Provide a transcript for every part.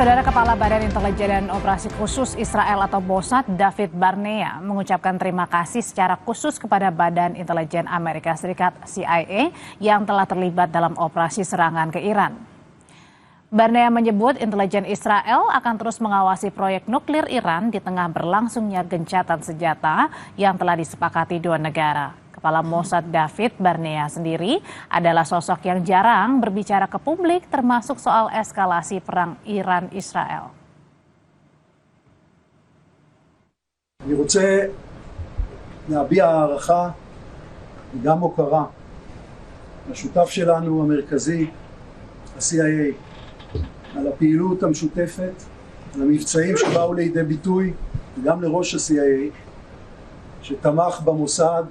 Saudara Kepala Badan Intelijen dan Operasi Khusus Israel atau Mossad, David Barnea, mengucapkan terima kasih secara khusus kepada Badan Intelijen Amerika Serikat CIA yang telah terlibat dalam operasi serangan ke Iran. Barnea menyebut intelijen Israel akan terus mengawasi proyek nuklir Iran di tengah berlangsungnya gencatan senjata yang telah disepakati dua negara. Kepala Mossad David Barnea sendiri adalah sosok yang jarang berbicara ke publik termasuk soal eskalasi perang Iran-Israel. אני רוצה להביע הערכה וגם הוקרה לשותף שלנו המרכזי, ה-CIA, על הפעילות המשותפת, על המבצעים שבאו לידי ביטוי, וגם לראש ה-CIA, שתמך במוסד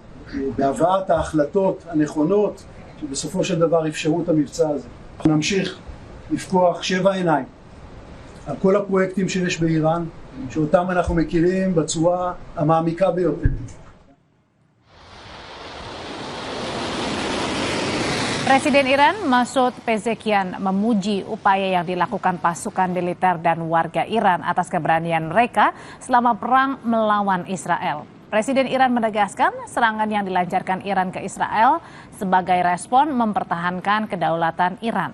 בהבאת ההחלטות הנכונות שבסופו של דבר אפשרו את המבצע הזה. אנחנו נמשיך לפקוח 7 עיניים על כל הפרויקטים שיש באיראן, שאותם אנחנו מכירים בצורה המעמיקה ביותר. Presiden Iran Masoud Pezeshkian memuji upaya yang dilakukan pasukan militer dan warga Iran atas keberanian mereka selama perang melawan Israel. Presiden Iran menegaskan serangan yang dilancarkan Iran ke Israel sebagai respon mempertahankan kedaulatan Iran.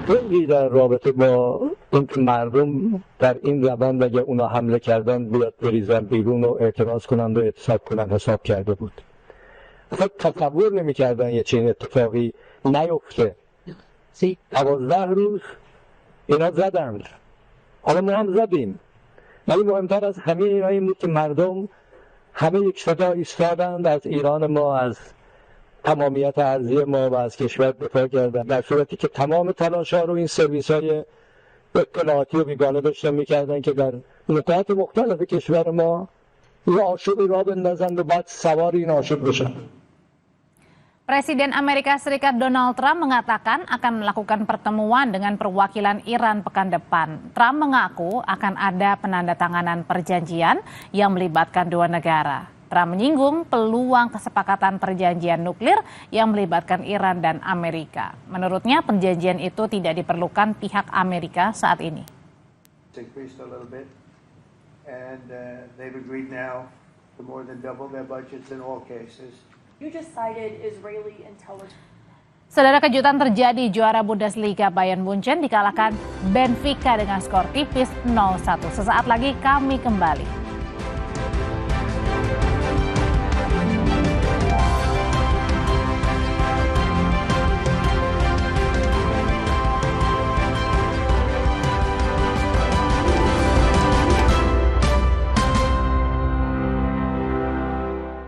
خیلی در رابطه با اینکه مردم در این روند اگه اونا حمله کردن بیاد بریزن بیرون و اعتراض کنند و اعتصاب کنند حساب کرده بود. خود تصور نمی‌کردن یه چنین اتفاقی نیفته. 12 روز اینا زدند. حالا ما هم زدیم. ولی مهمتر از همه اینا این بود که مردم همه یک صدا ایستادند، از ایران ما، از تمامیت ارضی ما و از کشور دفاع کردند، در صورتی که تمام تلاش‌ها رو این سرویس‌های اطلاعاتی و بیگانه داشتن می‌کردن که در نقاط مختلف کشور ما یه آشوبی راه بندازند و بعد سوار این آشوب بشن. Presiden Amerika Serikat Donald Trump mengatakan akan melakukan pertemuan dengan perwakilan Iran pekan depan. Trump mengaku akan ada penandatanganan perjanjian yang melibatkan dua negara. Trump menyinggung peluang kesepakatan perjanjian nuklir yang melibatkan Iran dan Amerika. Menurutnya perjanjian itu tidak diperlukan pihak Amerika saat ini. Saudara, kejutan terjadi, juara Bundesliga Bayern Munchen dikalahkan Benfica dengan skor tipis 0-1. Sesaat lagi kami kembali.